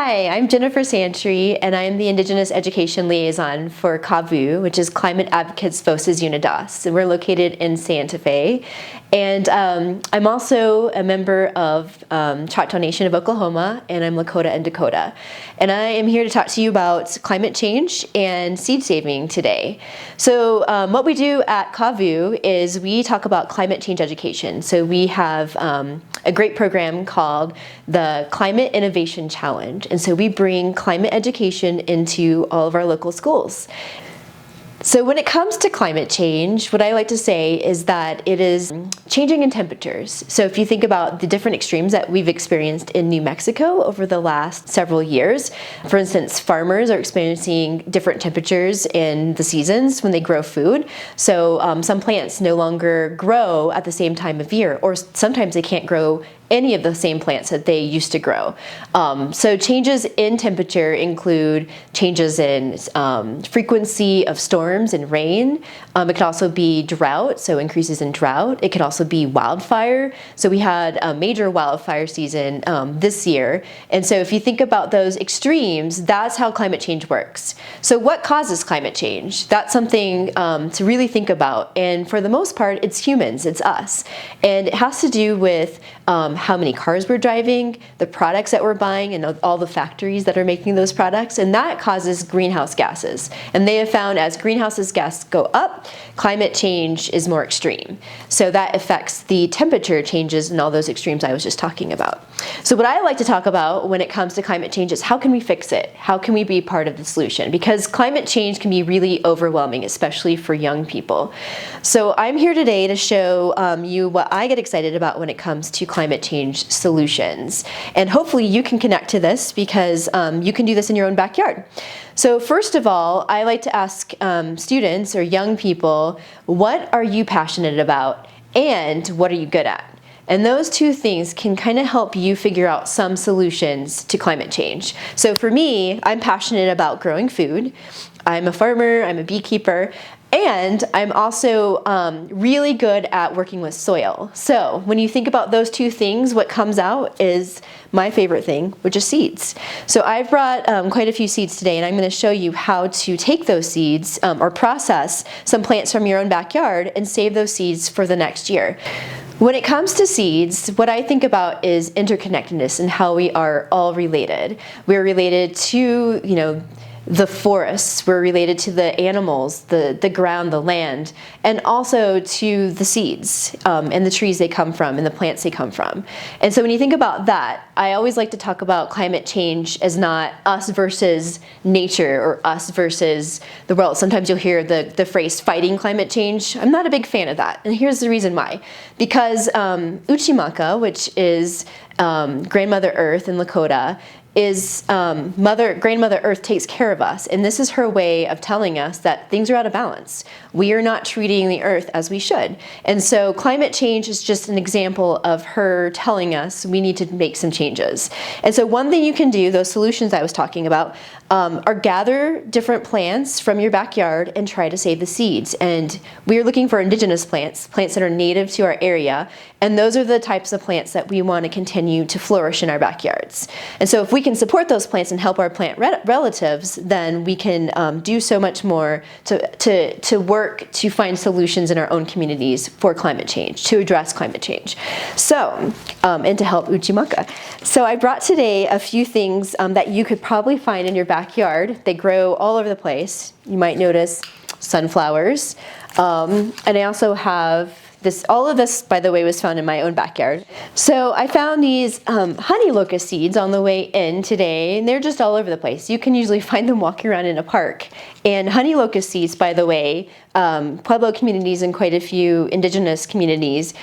Hi, I'm Jennifer Santry, and I'm the Indigenous Education Liaison for CAVU, which is Climate Advocates Voces Unidas, and we're located in Santa Fe. And I'm also a member of Choctaw Nation of Oklahoma, and I'm Lakota and Dakota. And I am here to talk to you about climate change and seed saving today. So what we do at CAVU is we talk about climate change education. So we have a great program called the Climate Innovation Challenge. And so we bring climate education into all of our local schools. So when it comes to climate change, what I like to say is that it is changing in temperatures. So if you think about the different extremes that we've experienced in New Mexico over the last several years, for instance, farmers are experiencing different temperatures in the seasons when they grow food. So some plants no longer grow at the same time of year, or sometimes they can't grow any of the same plants that they used to grow. So changes in temperature include changes in frequency of storms and rain. It could also be drought, so increases in drought. It could also be wildfire. So we had a major wildfire season this year. And so if you think about those extremes, that's how climate change works. So what causes climate change? That's something to really think about. And for the most part, it's humans, it's us. And it has to do with how many cars we're driving, the products that we're buying, and all the factories that are making those products, and that causes greenhouse gases. And they have found as greenhouse gases go up, climate change is more extreme. So that affects the temperature changes and all those extremes I was just talking about. So what I like to talk about when it comes to climate change is how can we fix it? How can we be part of the solution? Because climate change can be really overwhelming, especially for young people. So I'm here today to show you what I get excited about when it comes to climate change solutions. And hopefully you can connect to this because you can do this in your own backyard. So first of all, I like to ask students or young people, what are you passionate about and what are you good at? And those two things can kind of help you figure out some solutions to climate change. So for me, I'm passionate about growing food. I'm a farmer, I'm a beekeeper, and I'm also really good at working with soil. So when you think about those two things, what comes out is my favorite thing, which is seeds. So I've brought quite a few seeds today, and I'm going to show you how to take those seeds or process some plants from your own backyard and save those seeds for the next year. When it comes to seeds, what I think about is interconnectedness and how we are all related. We're related to, the forests, we're related to the animals, the ground, the land, and also to the seeds and the trees they come from and the plants they come from. And so when you think about that, I always like to talk about climate change as not us versus nature or us versus the world. Sometimes you'll hear the phrase fighting climate change. I'm not a big fan of that, and here's the reason why. Because Uchimaka, which is Grandmother Earth in Lakota, is Grandmother Earth takes care of us, and this is her way of telling us that things are out of balance. We are not treating the earth as we should. And so climate change is just an example of her telling us we need to make some changes. And so one thing you can do, those solutions I was talking about, are gather different plants from your backyard and try to save the seeds. And we are looking for indigenous plants that are native to our area, and those are the types of plants that we want to continue to flourish in our backyards. And so if we can support those plants and help our plant relatives, then we can do so much more to work to find solutions in our own communities for climate change, to address climate change. So, and to help Uchimaka. So I brought today a few things that you could probably find in your backyard. They grow all over the place. You might notice sunflowers. And I also have all of this, by the way, was found in my own backyard. So I found these honey locust seeds on the way in today, and they're just all over the place. You can usually find them walking around in a park. And honey locust seeds, by the way, Pueblo communities and quite a few indigenous communities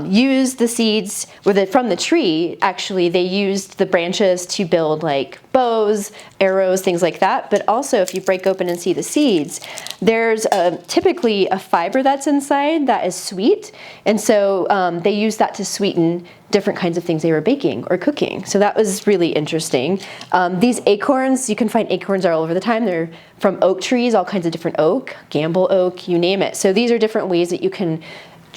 use the seeds from the tree. Actually, they used the branches to build like bows, arrows, things like that. But also, if you break open and see the seeds, there's typically a fiber that's inside that is sweet. And so they use that to sweeten different kinds of things they were baking or cooking. So that was really interesting. These acorns, you can find acorns all over the time. They're from oak trees, all kinds of different oak, gamble oak, you name it. So these are different ways that you can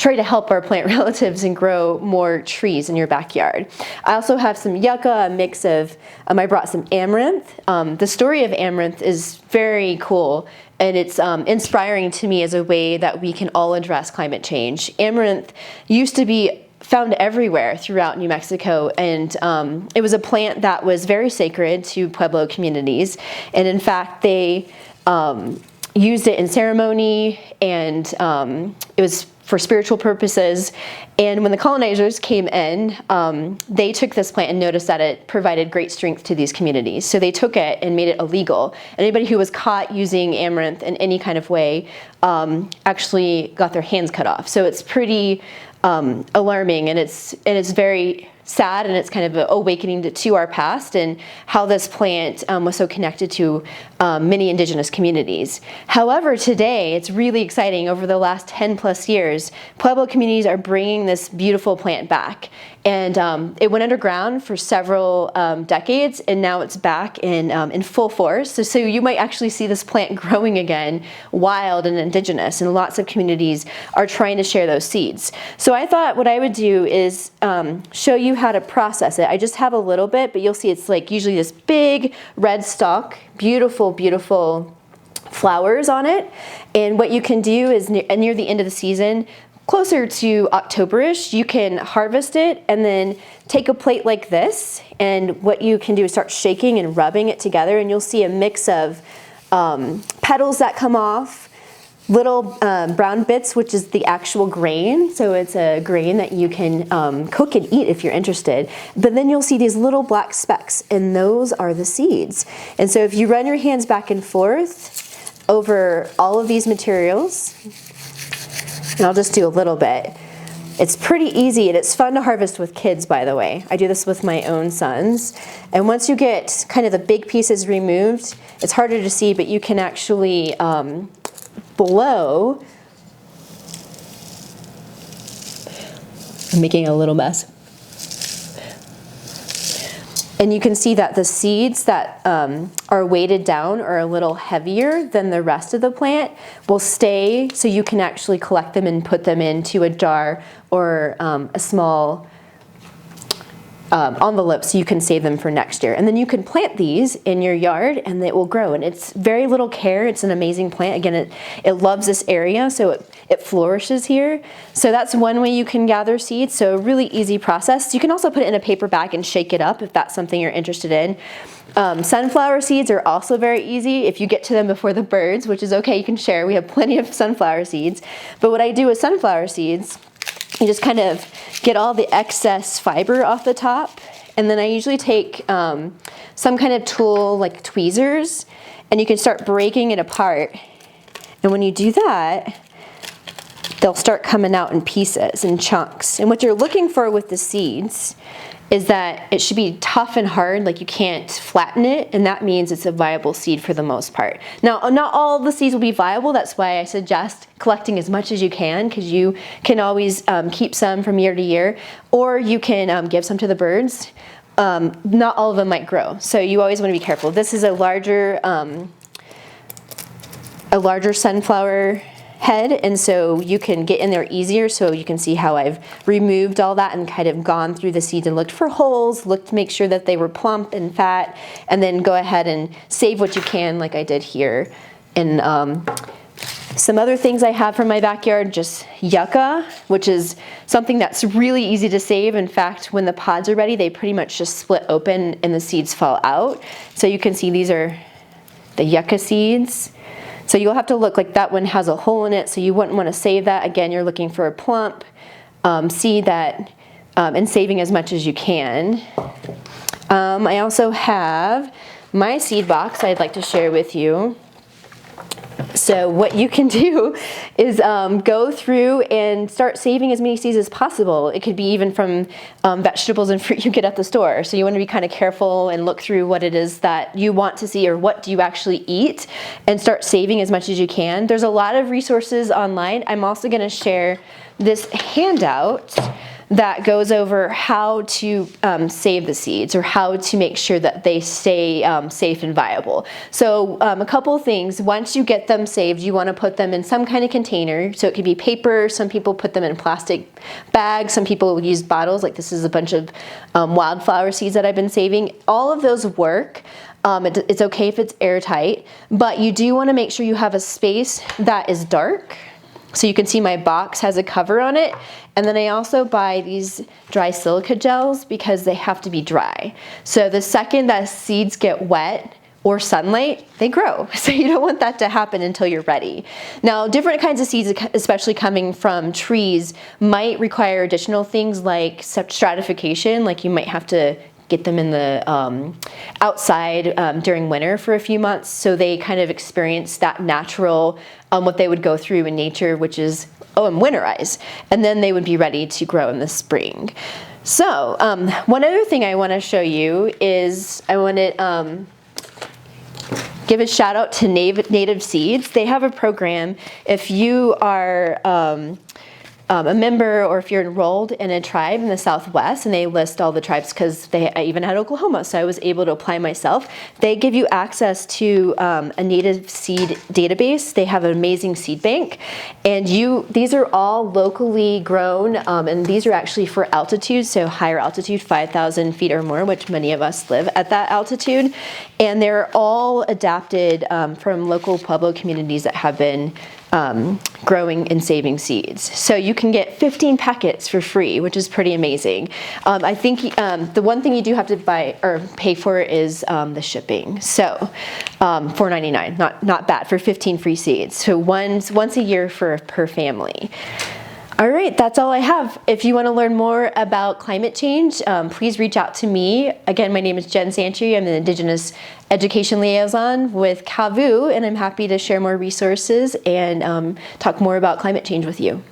try to help our plant relatives and grow more trees in your backyard. I also have some yucca, a mix of, I brought some amaranth. The story of amaranth is very cool, and it's inspiring to me as a way that we can all address climate change. Amaranth used to be found everywhere throughout New Mexico, and it was a plant that was very sacred to Pueblo communities, and in fact they used it in ceremony, and it was for spiritual purposes. And when the colonizers came in, they took this plant and noticed that it provided great strength to these communities. So they took it and made it illegal. Anybody who was caught using amaranth in any kind of way actually got their hands cut off. So it's pretty alarming, and it's very sad, and it's kind of an awakening to our past and how this plant was so connected to many indigenous communities. However, today it's really exciting. Over the last 10 plus years, Pueblo communities are bringing this beautiful plant back, and it went underground for several decades, and now it's back in full force. So you might actually see this plant growing again, wild and indigenous, and lots of communities are trying to share those seeds. So I thought what I would do is show you how to process it. I just have a little bit, but you'll see it's like usually this big red stalk, beautiful, beautiful flowers on it. And what you can do is near the end of the season, closer to October-ish, you can harvest it and then take a plate like this, and what you can do is start shaking and rubbing it together, and you'll see a mix of petals that come off, little brown bits, which is the actual grain. So it's a grain that you can cook and eat if you're interested. But then you'll see these little black specks, and those are the seeds. And so if you run your hands back and forth over all of these materials, and I'll just do a little bit. It's pretty easy, and it's fun to harvest with kids, by the way. I do this with my own sons. And once you get kind of the big pieces removed, it's harder to see, but you can actually blow. I'm making a little mess. And you can see that the seeds that are weighted down are a little heavier than the rest of the plant will stay, so you can actually collect them and put them into a jar or a small envelope so you can save them for next year. And then you can plant these in your yard and it will grow. And it's very little care. It's an amazing plant. Again, it loves this area, so it flourishes here. So that's one way you can gather seeds. So a really easy process. You can also put it in a paper bag and shake it up if that's something you're interested in. Sunflower seeds are also very easy if you get to them before the birds, which is okay, you can share. We have plenty of sunflower seeds. But what I do with sunflower seeds, you just kind of get all the excess fiber off the top, and then I usually take some kind of tool like tweezers, and you can start breaking it apart. And when you do that, they'll start coming out in pieces and chunks. And what you're looking for with the seeds is that it should be tough and hard, like you can't flatten it, and that means it's a viable seed for the most part. Now, not all the seeds will be viable. That's why I suggest collecting as much as you can, because you can always keep some from year to year, or you can give some to the birds. Not all of them might grow, so you always want to be careful. This is a larger sunflower head, and so you can get in there easier. So you can see how I've removed all that and kind of gone through the seeds and looked for holes, looked to make sure that they were plump and fat, and then go ahead and save what you can, like I did here. And some other things I have from my backyard, just yucca, which is something that's really easy to save. In fact, when the pods are ready, they pretty much just split open and the seeds fall out. So you can see these are the yucca seeds. So you'll have to look, like that one has a hole in it, so you wouldn't want to save that. Again, you're looking for a plump seed that, and saving as much as you can. I also have my seed box I'd like to share with you. So what you can do is go through and start saving as many seeds as possible. It could be even from vegetables and fruit you get at the store. So you want to be kind of careful and look through what it is that you want to see, or what do you actually eat, and start saving as much as you can. There's a lot of resources online. I'm also going to share this handout that goes over how to save the seeds, or how to make sure that they stay safe and viable. So a couple of things. Once you get them saved, you want to put them in some kind of container. So it could be paper. Some people put them in plastic bags. Some people use bottles. Like this is a bunch of wildflower seeds that I've been saving. All of those work. It's okay if it's airtight, but you do want to make sure you have a space that is dark. So you can see my box has a cover on it. And then I also buy these dry silica gels because they have to be dry. So the second that seeds get wet or sunlight, they grow. So you don't want that to happen until you're ready. Now, different kinds of seeds, especially coming from trees, might require additional things like stratification, like you might have to get them in the outside during winter for a few months, so they kind of experience that natural, what they would go through in nature, which is, and winterize, and then they would be ready to grow in the spring. So one other thing I want to show you is I want to give a shout out to Native Seeds. They have a program. If you are a member, or if you're enrolled in a tribe in the Southwest, and they list all the tribes, because I even had Oklahoma, so I was able to apply myself. They give you access to a native seed database. They have an amazing seed bank, and these are all locally grown, and these are actually for altitude, so higher altitude, 5,000 feet or more, which many of us live at that altitude, and they're all adapted from local Pueblo communities that have been growing and saving seeds. So you can get 15 packets for free, which is pretty amazing. I think the one thing you do have to buy or pay for is the shipping. So $4.99, not bad for 15 free seeds. So once a year per family. All right, that's all I have. If you want to learn more about climate change, please reach out to me. Again, my name is Jen Santry. I'm the Indigenous Education Liaison with CAVU, and I'm happy to share more resources and talk more about climate change with you.